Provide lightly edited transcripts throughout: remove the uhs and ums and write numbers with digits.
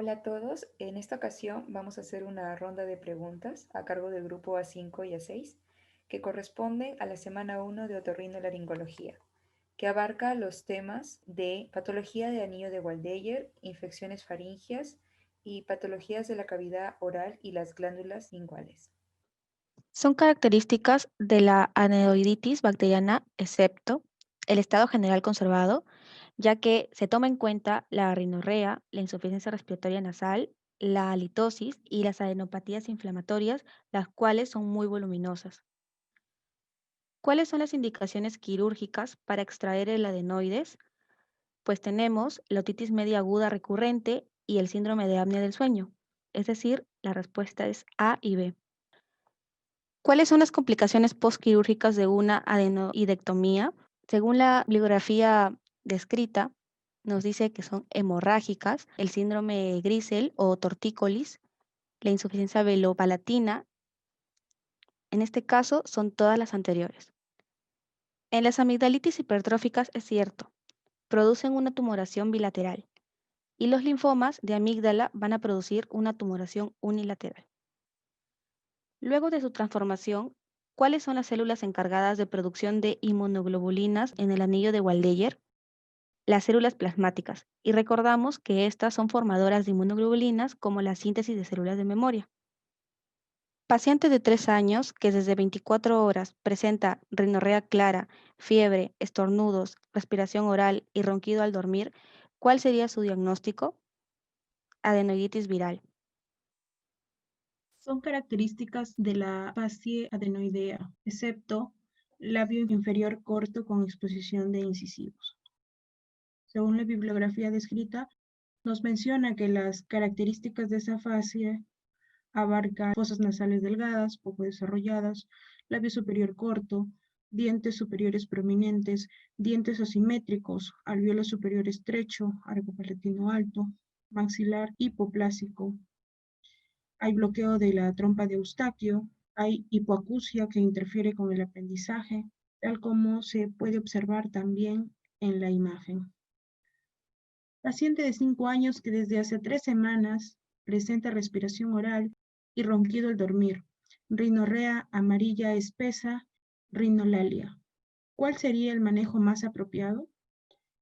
Hola a todos. En esta ocasión vamos a hacer una ronda de preguntas a cargo del grupo A5 y A6 que corresponden a la semana 1 de otorrinolaringología, que abarca los temas de patología de anillo de Waldeyer, infecciones faringias y patologías de la cavidad oral y las glándulas linguales. Son características de la anedoiditis bacteriana, excepto el estado general conservado, ya que se toma en cuenta la rinorrea, la insuficiencia respiratoria nasal, la halitosis y las adenopatías inflamatorias, las cuales son muy voluminosas. ¿Cuáles son las indicaciones quirúrgicas para extraer el adenoides? Pues tenemos la otitis media aguda recurrente y el síndrome de apnea del sueño. Es decir, la respuesta es A y B. ¿Cuáles son las complicaciones postquirúrgicas de una adenoidectomía? Según la bibliografía descrita, nos dice que son hemorrágicas, el síndrome Grisel o tortícolis, la insuficiencia velopalatina. En este caso, son todas las anteriores. En las amigdalitis hipertróficas es cierto, producen una tumoración bilateral y los linfomas de amígdala van a producir una tumoración unilateral. Luego de su transformación, ¿cuáles son las células encargadas de producción de inmunoglobulinas en el anillo de Waldeyer? Las células plasmáticas. Y recordamos que estas son formadoras de inmunoglobulinas como la síntesis de células de memoria. Paciente de 3 años que desde 24 horas presenta rinorrea clara, fiebre, estornudos, respiración oral y ronquido al dormir, ¿cuál sería su diagnóstico? Adenoiditis viral. Son características de la fascie adenoidea, excepto labio inferior corto con exposición de incisivos. Según la bibliografía descrita, nos menciona que las características de esa fascia abarcan fosas nasales delgadas, poco desarrolladas, labio superior corto, dientes superiores prominentes, dientes asimétricos, alvéolo superior estrecho, arco palatino alto, maxilar hipoplásico. Hay bloqueo de la trompa de Eustaquio, hay hipoacusia que interfiere con el aprendizaje, tal como se puede observar también en la imagen. Paciente de 5 años que desde hace 3 semanas presenta respiración oral y ronquido al dormir, rinorrea amarilla espesa, rinolalia. ¿Cuál sería el manejo más apropiado?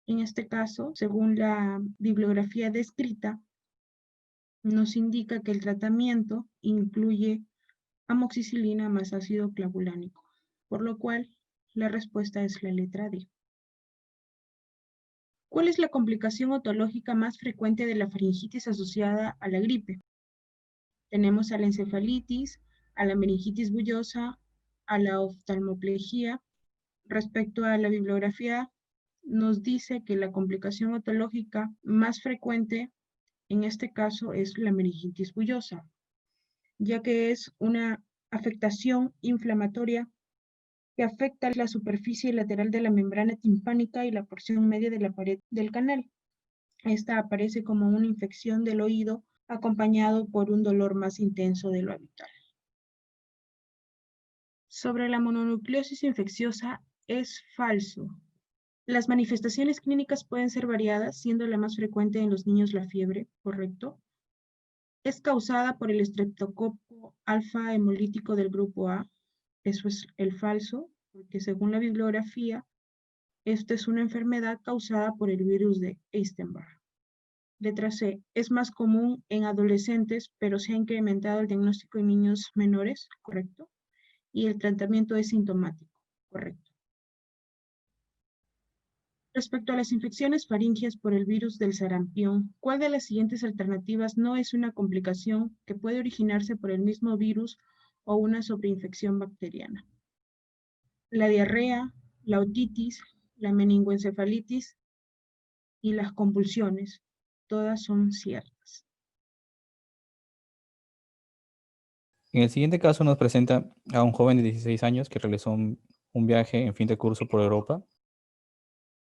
En este caso, según la bibliografía descrita, nos indica que el tratamiento incluye amoxicilina más ácido clavulánico, por lo cual la respuesta es la letra D. ¿Cuál es la complicación otológica más frecuente de la faringitis asociada a la gripe? Tenemos a la encefalitis, a la meningitis bullosa, a la oftalmoplegia. Respecto a la bibliografía, nos dice que la complicación otológica más frecuente en este caso es la meningitis bullosa, ya que es una afectación inflamatoria que afecta la superficie lateral de la membrana timpánica y la porción media de la pared del canal. Esta aparece como una infección del oído acompañado por un dolor más intenso de lo habitual. Sobre la mononucleosis infecciosa es falso. Las manifestaciones clínicas pueden ser variadas, siendo la más frecuente en los niños la fiebre, ¿correcto? Es causada por el estreptococo alfa hemolítico del grupo A. Eso es el falso, porque según la bibliografía, esta es una enfermedad causada por el virus de Epstein-Barr. Letra C. Es más común en adolescentes, pero se ha incrementado el diagnóstico en niños menores, ¿correcto? Y el tratamiento es sintomático, ¿correcto? Respecto a las infecciones faringias por el virus del sarampión, ¿cuál de las siguientes alternativas no es una complicación que puede originarse por el mismo virus o una sobreinfección bacteriana? La diarrea, la otitis, la meningoencefalitis y las convulsiones, todas son ciertas. En el siguiente caso nos presenta a un joven de 16 años que realizó un viaje en fin de curso por Europa.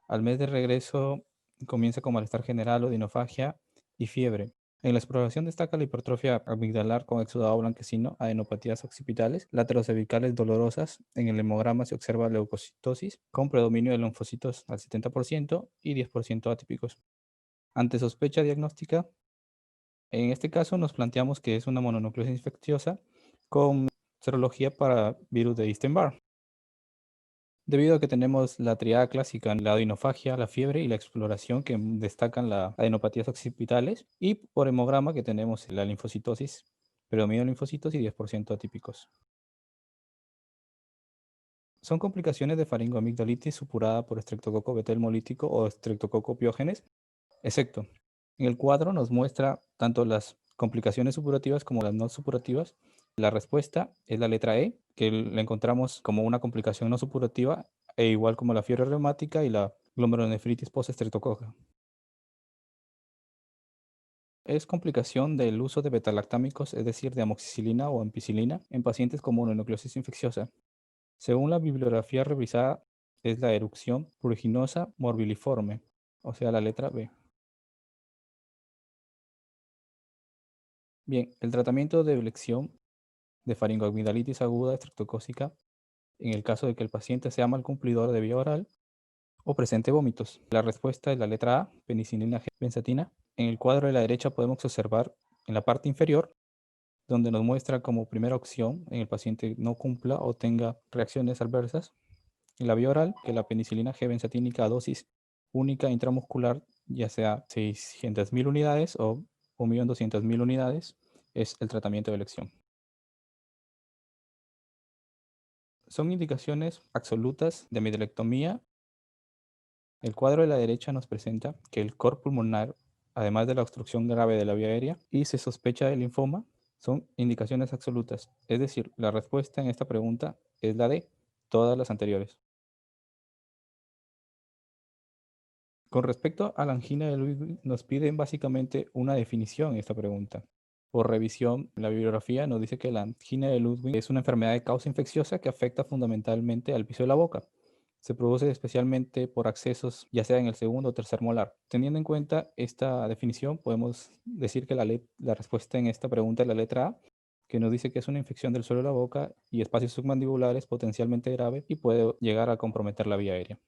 Al mes de regreso comienza con malestar general, odinofagia y fiebre. En la exploración destaca la hipertrofia amigdalar con exudado blanquecino, adenopatías occipitales, laterocervicales dolorosas. En el hemograma se observa leucocitosis con predominio de linfocitos al 70% y 10% atípicos. Ante sospecha diagnóstica, En este caso nos planteamos que es una mononucleosis infecciosa con serología para virus de Epstein-Barr. Debido a que tenemos la triada clásica, la adenofagia, la fiebre y la exploración que destacan las adenopatías occipitales, y por hemograma que tenemos la linfocitosis, predominio de linfocitos y 10% atípicos. Son complicaciones de faringoamigdalitis supurada por estreptococo beta-hemolítico o estreptococo piógenes, excepto. En el cuadro nos muestra tanto las complicaciones supurativas como las no supurativas. La respuesta es la letra E, que la encontramos como una complicación no supurativa, e igual como la fiebre reumática y la glomerulonefritis post-estreptococa. Es complicación del uso de betalactámicos, es decir, de amoxicilina o ampicilina, en pacientes con mononucleosis infecciosa. Según la bibliografía revisada, es la erupción pruriginosa morbiliforme, o sea, la letra B. Bien, el tratamiento de elección de faringoamigdalitis aguda estreptocócica en el caso de que el paciente sea mal cumplidor de vía oral o presente vómitos. La respuesta es la letra A, penicilina G benzatina. En el cuadro de la derecha podemos observar en la parte inferior, donde nos muestra como primera opción en el paciente no cumpla o tenga reacciones adversas, en la vía oral, que la penicilina G benzatínica a dosis única intramuscular, ya sea 600.000 unidades o 1.200.000 unidades, es el tratamiento de elección. Son indicaciones absolutas de amidalectomía. El cuadro de la derecha nos presenta que el cor pulmonar, además de la obstrucción grave de la vía aérea y se sospecha de linfoma, son indicaciones absolutas. Es decir, la respuesta en esta pregunta es la de todas las anteriores. Con respecto a la angina de Ludwig, nos piden básicamente una definición en esta pregunta. Por revisión, la bibliografía nos dice que la angina de Ludwig es una enfermedad de causa infecciosa que afecta fundamentalmente al piso de la boca. Se produce especialmente por accesos, ya sea en el segundo o tercer molar. Teniendo en cuenta esta definición, podemos decir que la respuesta en esta pregunta es la letra A, que nos dice que es una infección del suelo de la boca y espacios submandibulares potencialmente grave y puede llegar a comprometer la vía aérea.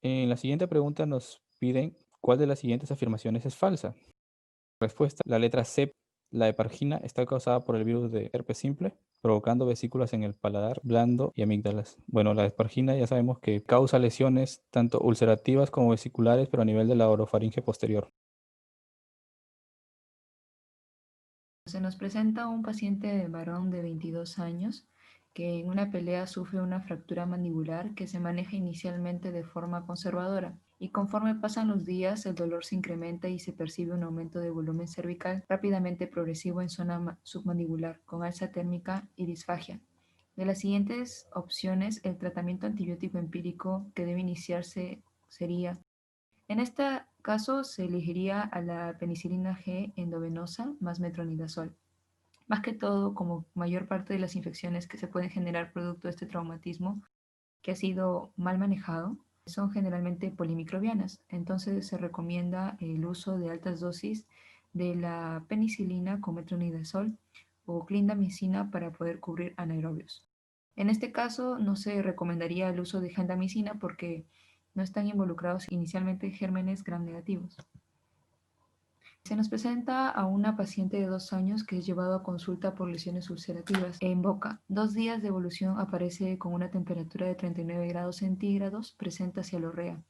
En la siguiente pregunta nos piden cuál de las siguientes afirmaciones es falsa. Respuesta, la letra C. La hepargina está causada por el virus de herpes simple, provocando vesículas en el paladar blando y amígdalas. Bueno, la hepargina ya sabemos que causa lesiones tanto ulcerativas como vesiculares, pero a nivel de la orofaringe posterior. Se nos presenta un paciente varón de 22 años que en una pelea sufre una fractura mandibular que se maneja inicialmente de forma conservadora y conforme pasan los días el dolor se incrementa y se percibe un aumento de volumen cervical rápidamente progresivo en zona submandibular con alza térmica y disfagia. De las siguientes opciones, el tratamiento antibiótico empírico que debe iniciarse sería: en este caso se elegiría a la penicilina G endovenosa más metronidazol. Más que todo, como mayor parte de las infecciones que se pueden generar producto de este traumatismo que ha sido mal manejado, son generalmente polimicrobianas. Entonces se recomienda el uso de altas dosis de la penicilina con metronidazol o clindamicina para poder cubrir anaerobios. En este caso no se recomendaría el uso de gentamicina porque no están involucrados inicialmente gérmenes gram negativos. Se nos presenta a una paciente de 2 años que es llevado a consulta por lesiones ulcerativas en boca. 2 días de evolución aparece con una temperatura de 39 grados centígrados, presenta cialorrea.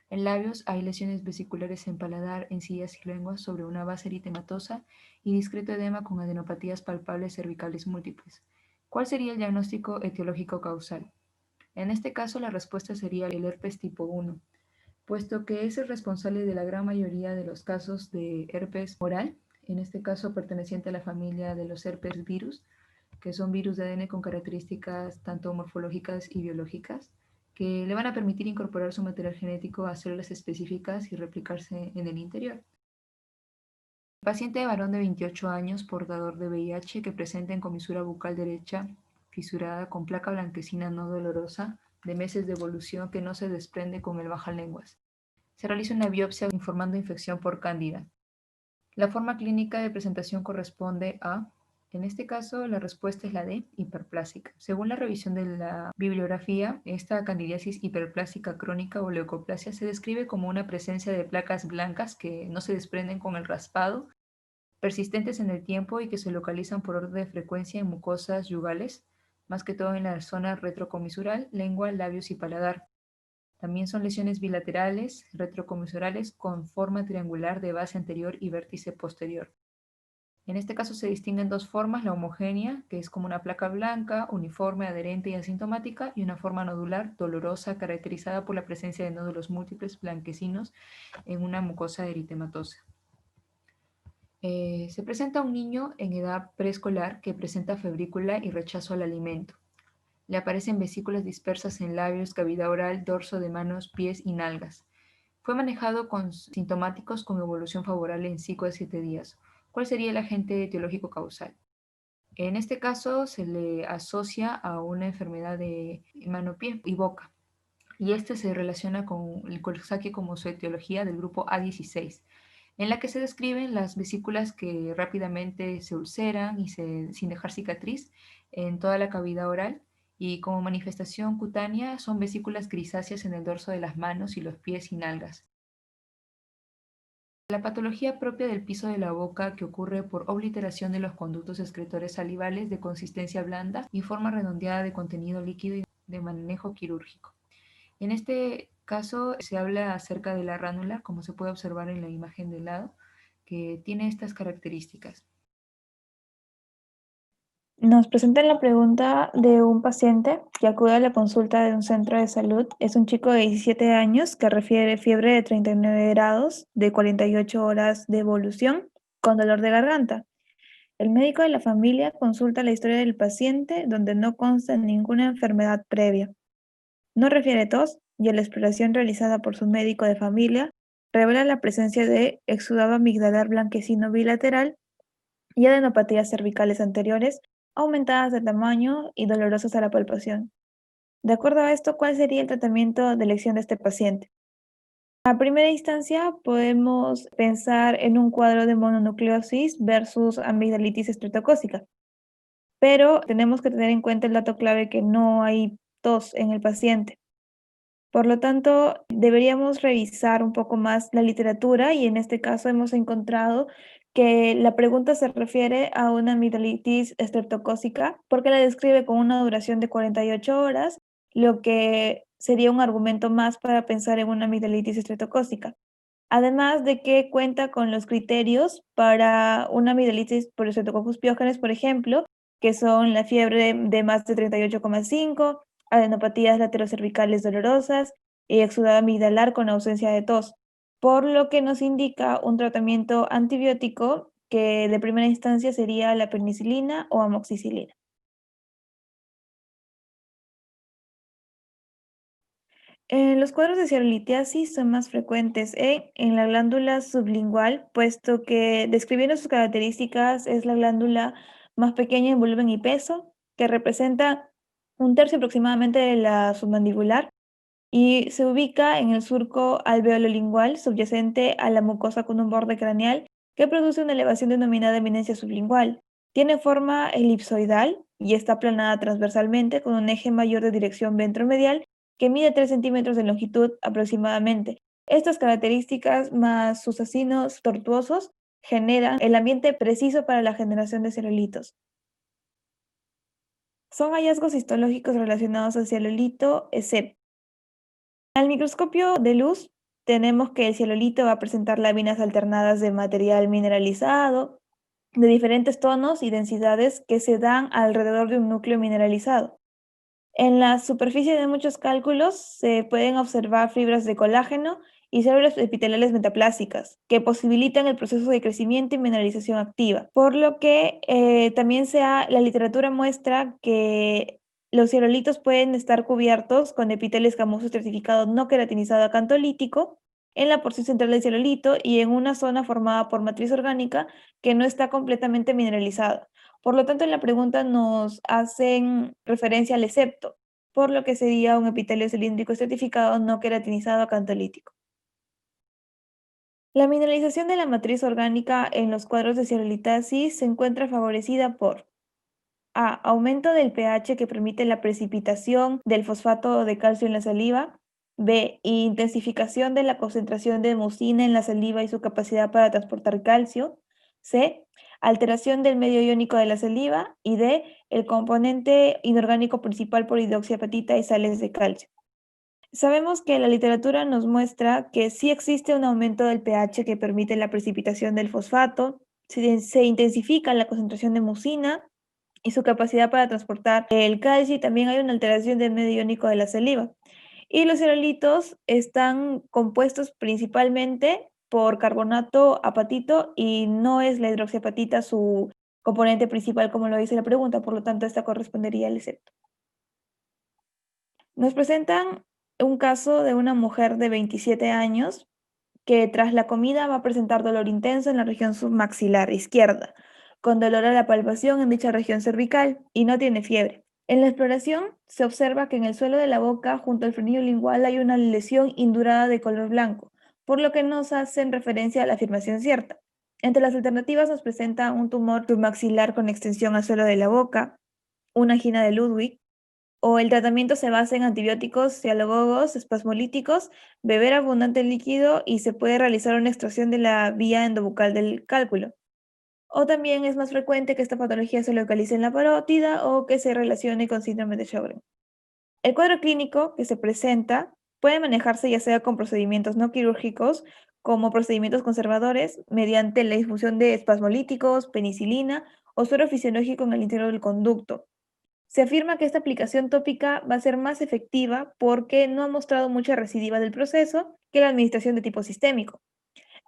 En labios hay lesiones vesiculares en paladar, encías y lengua sobre una base eritematosa y discreto edema con adenopatías palpables cervicales múltiples. ¿Cuál sería el diagnóstico etiológico causal? En este caso la respuesta sería el herpes tipo 1, puesto que es el responsable de la gran mayoría de los casos de herpes oral, en este caso perteneciente a la familia de los herpes virus, que son virus de ADN con características tanto morfológicas y biológicas, que le van a permitir incorporar su material genético a células específicas y replicarse en el interior. Paciente varón de 28 años, portador de VIH, que presenta en comisura bucal derecha fisurada con placa blanquecina no dolorosa, de meses de evolución que no se desprende con el bajalenguas. Se realiza una biopsia informando infección por cándida. La forma clínica de presentación corresponde a En este caso, la respuesta es la D, hiperplásica. Según la revisión de la bibliografía, esta candidiasis hiperplástica crónica o leucoplasia se describe como una presencia de placas blancas que no se desprenden con el raspado, persistentes en el tiempo y que se localizan por orden de frecuencia en mucosas yugales, más que todo en la zona retrocomisural, lengua, labios y paladar. También son lesiones bilaterales, retrocomisurales, con forma triangular de base anterior y vértice posterior. En este caso se distinguen dos formas, la homogénea, que es como una placa blanca, uniforme, adherente y asintomática, y una forma nodular, dolorosa, caracterizada por la presencia de nódulos múltiples blanquecinos en una mucosa eritematosa. Se presenta un niño en edad preescolar que presenta febrícula y rechazo al alimento. Le aparecen vesículas dispersas en labios, cavidad oral, dorso de manos, pies y nalgas. Fue manejado con sintomáticos con evolución favorable en 5 a 7 días. ¿Cuál sería el agente etiológico causal? En este caso se le asocia a una enfermedad de mano, pie y boca. Y este se relaciona con el Coxsackie como su etiología del grupo A16, en la que se describen las vesículas que rápidamente se ulceran y sin dejar cicatriz en toda la cavidad oral, y como manifestación cutánea son vesículas grisáceas en el dorso de las manos y los pies y nalgas. La patología propia del piso de la boca, que ocurre por obliteración de los conductos excretores salivales de consistencia blanda y forma redondeada de contenido líquido y de manejo quirúrgico. En este caso se habla acerca de la ránula, como se puede observar en la imagen del lado, que tiene estas características. Nos presentan la pregunta de un paciente que acude a la consulta de un centro de salud. Es un chico de 17 años que refiere fiebre de 39 grados, de 48 horas de evolución, con dolor de garganta. El médico de la familia consulta la historia del paciente, donde no consta ninguna enfermedad previa. No refiere tos, y la exploración realizada por su médico de familia revela la presencia de exudado amigdalar blanquecino bilateral y adenopatías cervicales anteriores aumentadas de tamaño y dolorosas a la palpación. De acuerdo a esto, ¿cuál sería el tratamiento de elección de este paciente? A primera instancia, podemos pensar en un cuadro de mononucleosis versus amigdalitis estreptocócica, pero tenemos que tener en cuenta el dato clave que no hay tos en el paciente. Por lo tanto, deberíamos revisar un poco más la literatura y en este caso hemos encontrado que la pregunta se refiere a una amigdalitis estreptocócica porque la describe con una duración de 48 horas, lo que sería un argumento más para pensar en una amigdalitis estreptocócica. Además de que cuenta con los criterios para una amigdalitis por Streptococcus pyogenes, por ejemplo, que son la fiebre de más de 38,5, adenopatías laterocervicales dolorosas y exudado amigdalar con ausencia de tos, por lo que nos indica un tratamiento antibiótico que de primera instancia sería la penicilina o amoxicilina. Los cuadros de cianolitiasis son más frecuentes en la glándula sublingual, puesto que, describiendo sus características, es la glándula más pequeña en volumen y peso, que representa un tercio aproximadamente de la submandibular y se ubica en el surco alveolo-lingual subyacente a la mucosa con un borde craneal que produce una elevación denominada eminencia sublingual. Tiene forma elipsoidal y está aplanada transversalmente con un eje mayor de dirección ventromedial que mide 3 centímetros de longitud aproximadamente. Estas características más sus acinos tortuosos generan el ambiente preciso para la generación de celulitos. Son hallazgos histológicos relacionados al celulito, excepto al microscopio de luz tenemos que el cielolito va a presentar láminas alternadas de material mineralizado de diferentes tonos y densidades que se dan alrededor de un núcleo mineralizado. En la superficie de muchos cálculos se pueden observar fibras de colágeno y células epiteliales metaplásicas que posibilitan el proceso de crecimiento y mineralización activa, por lo que también la literatura muestra que los celulitos pueden estar cubiertos con epitelio escamoso estratificado no queratinizado acantolítico en la porción central del celulito y en una zona formada por matriz orgánica que no está completamente mineralizada. Por lo tanto, en la pregunta nos hacen referencia al excepto, por lo que sería un epitelio cilíndrico estratificado no queratinizado acantolítico. La mineralización de la matriz orgánica en los cuadros de celulitis se encuentra favorecida por A. Aumento del pH que permite la precipitación del fosfato de calcio en la saliva. B. Intensificación de la concentración de mucina en la saliva y su capacidad para transportar calcio. C. Alteración del medio iónico de la saliva. Y D. El componente inorgánico principal por hidroxiapatita y sales de calcio. Sabemos que la literatura nos muestra que sí existe un aumento del pH que permite la precipitación del fosfato, se intensifica la concentración de mucina y su capacidad para transportar el calcio, y también hay una alteración del medio iónico de la saliva. Y los cerealitos están compuestos principalmente por carbonato apatito y no es la hidroxiapatita su componente principal como lo dice la pregunta, por lo tanto esta correspondería al excepto. Nos presentan un caso de una mujer de 27 años que tras la comida va a presentar dolor intenso en la región submaxilar izquierda, con dolor a la palpación en dicha región cervical y no tiene fiebre. En la exploración se observa que en el suelo de la boca, junto al frenillo lingual, hay una lesión indurada de color blanco, por lo que nos hacen referencia a la afirmación cierta. Entre las alternativas nos presenta un tumor submaxilar con extensión al suelo de la boca, una angina de Ludwig, o el tratamiento se basa en antibióticos cialogogos, espasmolíticos, beber abundante líquido y se puede realizar una extracción de la vía endobucal del cálculo. O también es más frecuente que esta patología se localice en la parótida o que se relacione con síndrome de Sjögren. El cuadro clínico que se presenta puede manejarse ya sea con procedimientos no quirúrgicos, como procedimientos conservadores, mediante la infusión de espasmolíticos, penicilina o suero fisiológico en el interior del conducto. Se afirma que esta aplicación tópica va a ser más efectiva porque no ha mostrado mucha recidiva del proceso que la administración de tipo sistémico.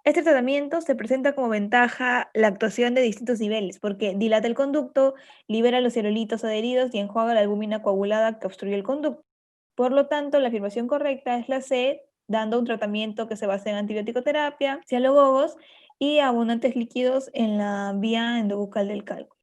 Este tratamiento se presenta como ventaja la actuación de distintos niveles, porque dilata el conducto, libera los cerolitos adheridos y enjuaga la albúmina coagulada que obstruye el conducto. Por lo tanto, la afirmación correcta es la C, dando un tratamiento que se basa en antibiótico terapia, cialogogos y abundantes líquidos en la vía endobucal del cálculo.